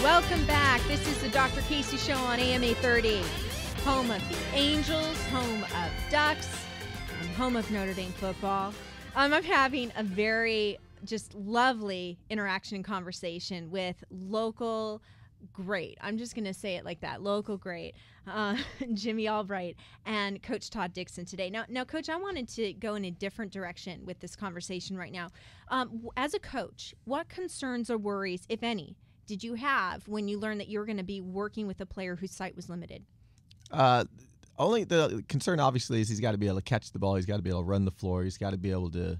Welcome back. This is the Dr. Casey Show on AMA 30. Home of the Angels, home of Ducks, and home of Notre Dame football. I'm having a very just lovely interaction and conversation with local great. I'm just going to say it like that. Local great. Jimmy Albright and Coach Todd Dixon today. Now, Coach, I wanted to go in a different direction with this conversation right now. As a coach, what concerns or worries, if any, did you have when you learned that you were going to be working with a player whose sight was limited? Only the concern, obviously, is he's got to be able to catch the ball. He's got to be able to run the floor. He's got to be able to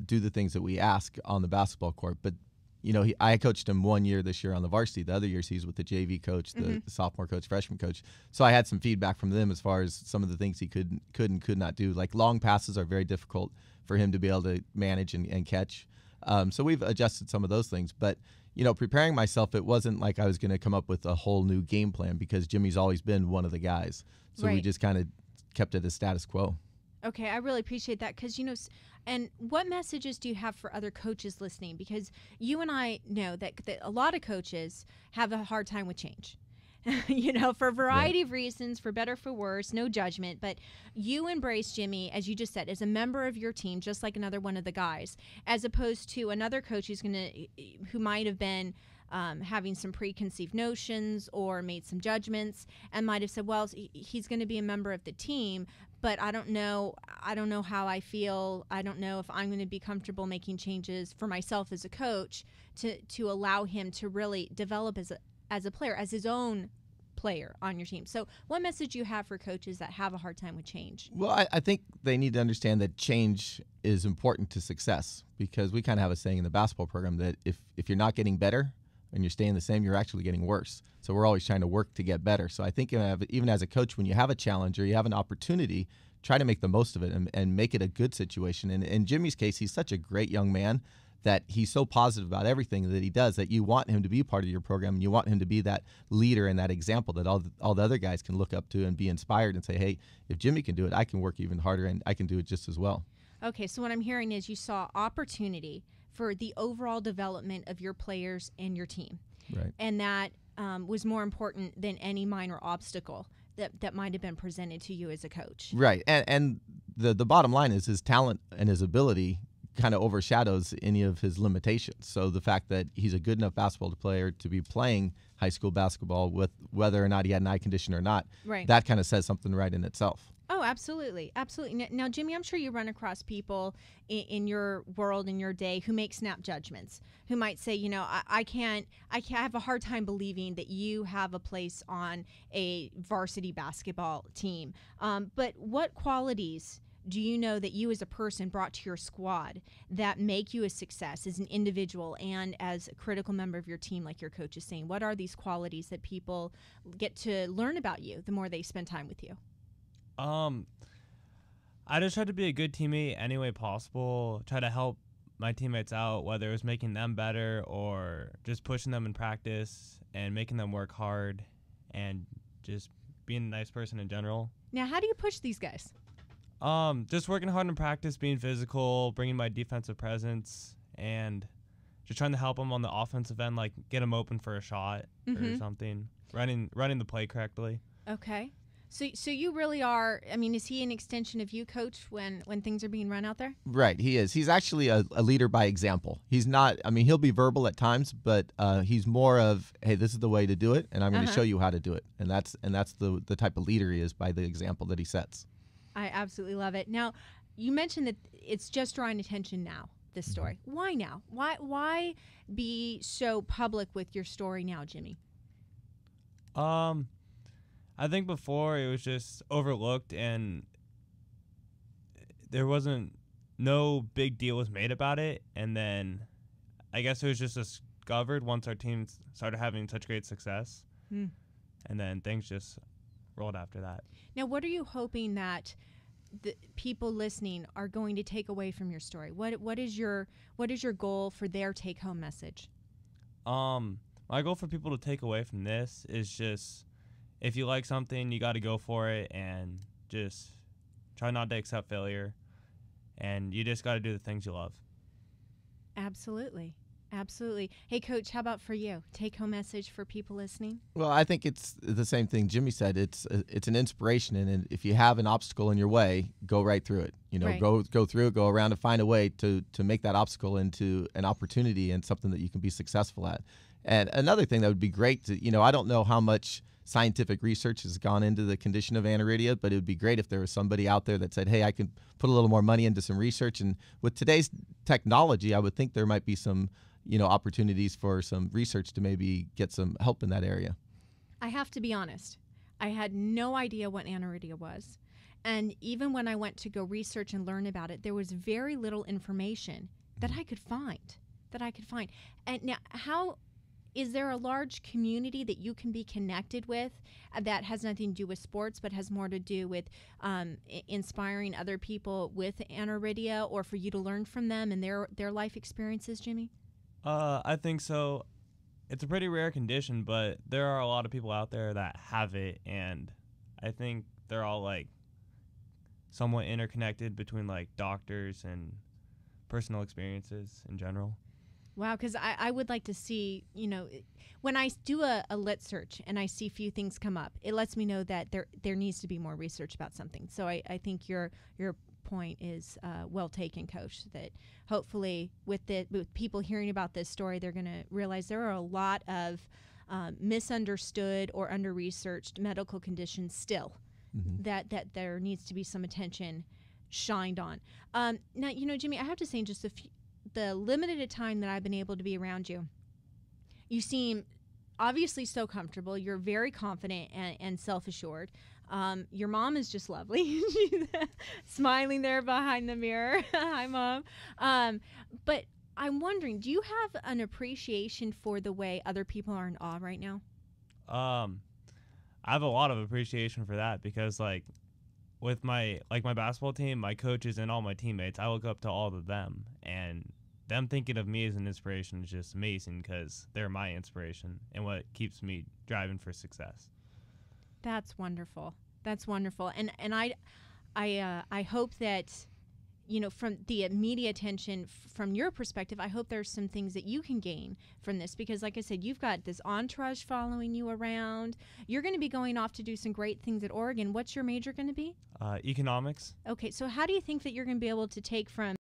do the things that we ask on the basketball court. But, you know, I coached him 1 year this year on the varsity. The other years he's with the JV coach, the sophomore coach, freshman coach. So I had some feedback from them as far as some of the things he could and could not do. Like long passes are very difficult for him to be able to manage and catch. So we've adjusted some of those things. But, you know, preparing myself, it wasn't like I was going to come up with a whole new game plan because Jimmy's always been one of the guys. So we just kind of kept it as status quo. Okay, I really appreciate that because, you know, and what messages do you have for other coaches listening? Because you and I know that a lot of coaches have a hard time with change. You know, for a variety of reasons, for better, for worse, no judgment. But you embrace Jimmy, as you just said, as a member of your team, just like another one of the guys, as opposed to another coach who might have been having some preconceived notions or made some judgments and might have said, well, he's going to be a member of the team, but I don't know how I feel. I don't know if I'm going to be comfortable making changes for myself as a coach to allow him to really develop as a player, as his own player on your team. So what message do you have for coaches that have a hard time with change? Well, I think they need to understand that change is important to success because we kind of have a saying in the basketball program that if you're not getting better and you're staying the same, you're actually getting worse. So we're always trying to work to get better. So I think even as a coach, when you have a challenge or you have an opportunity, try to make the most of it and make it a good situation. And in Jimmy's case, he's such a great young man that he's so positive about everything that he does that you want him to be part of your program and you want him to be that leader and that example that all the other guys can look up to and be inspired and say, hey, if Jimmy can do it, I can work even harder and I can do it just as well. Okay, so what I'm hearing is you saw opportunity for the overall development of your players and your team. Right. And that was more important than any minor obstacle that might have been presented to you as a coach. Right. And the bottom line is his talent and his ability kind of overshadows any of his limitations. So the fact that he's a good enough basketball player to be playing high school basketball with whether or not he had an eye condition or not, that kind of says something right in itself. Oh, absolutely. Absolutely. Now, Jimmy, I'm sure you run across people in your world, in your day, who make snap judgments, who might say, you know, I have a hard time believing that you have a place on a varsity basketball team. But what qualities do you know that you as a person brought to your squad that make you a success as an individual and as a critical member of your team, like your coach is saying? What are these qualities that people get to learn about you the more they spend time with you? I just tried to be a good teammate any way possible, try to help my teammates out, whether it was making them better or just pushing them in practice and making them work hard and just being a nice person in general. Now, how do you push these guys? Just working hard in practice, being physical, bringing my defensive presence, and just trying to help them on the offensive end, like get them open for a shot or something, running the play correctly. Okay. So you really are, I mean, is he an extension of you, Coach, when things are being run out there? Right, he is. He's actually a leader by example. He's not, I mean, he'll be verbal at times, but he's more of, hey, this is the way to do it, and I'm going to show you how to do it. And that's the type of leader he is by the example that he sets. I absolutely love it. Now, you mentioned that it's just drawing attention now, this story. Why now? Why be so public with your story now, Jimmy? I think before it was just overlooked and there wasn't no big deal was made about it, and then I guess it was just discovered once our team started having such great success, and then things just rolled after that. Now, what are you hoping that the people listening are going to take away from your story? What is your goal for their take-home message? My goal for people to take away from this is just, if you like something, you got to go for it and just try not to accept failure. And you just got to do the things you love. Absolutely. Absolutely. Hey, Coach, how about for you? Take-home message for people listening? Well, I think it's the same thing Jimmy said. It's an inspiration, and if you have an obstacle in your way, go right through it. Right. Go through it, go around, and find a way to make that obstacle into an opportunity and something that you can be successful at. And another thing that would be great to, I don't know how much scientific research has gone into the condition of aniridia, but it would be great if there was somebody out there that said, hey, I could put a little more money into some research. And with today's technology, I would think there might be some opportunities for some research to maybe get some help in that area. I have to be honest. I had no idea what aniridia was. And even when I went to go research and learn about it, there was very little information that I could find. And now, how is there a large community that you can be connected with that has nothing to do with sports, but has more to do with inspiring other people with aniridia, or for you to learn from them and their life experiences, Jimmy? I think so. It's a pretty rare condition, but there are a lot of people out there that have it, and I think they're all like somewhat interconnected between like doctors and personal experiences in general. Wow, because I would like to see, when I do a lit search and I see few things come up, it lets me know that there needs to be more research about something. So I think your point is well taken, Coach, that hopefully with people hearing about this story, they're going to realize there are a lot of misunderstood or under-researched medical conditions still that there needs to be some attention shined on. Now, Jimmy, I have to say, in just the limited time that I've been able to be around you, you seem obviously so comfortable. You're very confident and self-assured. Your mom is just lovely. She's smiling there behind the mirror. Hi, Mom. But I'm wondering, do you have an appreciation for the way other people are in awe right now? I have a lot of appreciation for that because with my basketball team, my coaches and all my teammates, I look up to all of them, and them thinking of me as an inspiration is just amazing because they're my inspiration and what keeps me driving for success. That's wonderful. And I hope that, from the media attention, from your perspective, I hope there's some things that you can gain from this, because like I said, you've got this entourage following you around. You're going to be going off to do some great things at Oregon. What's your major going to be? Economics. Okay, so how do you think that you're going to be able to take from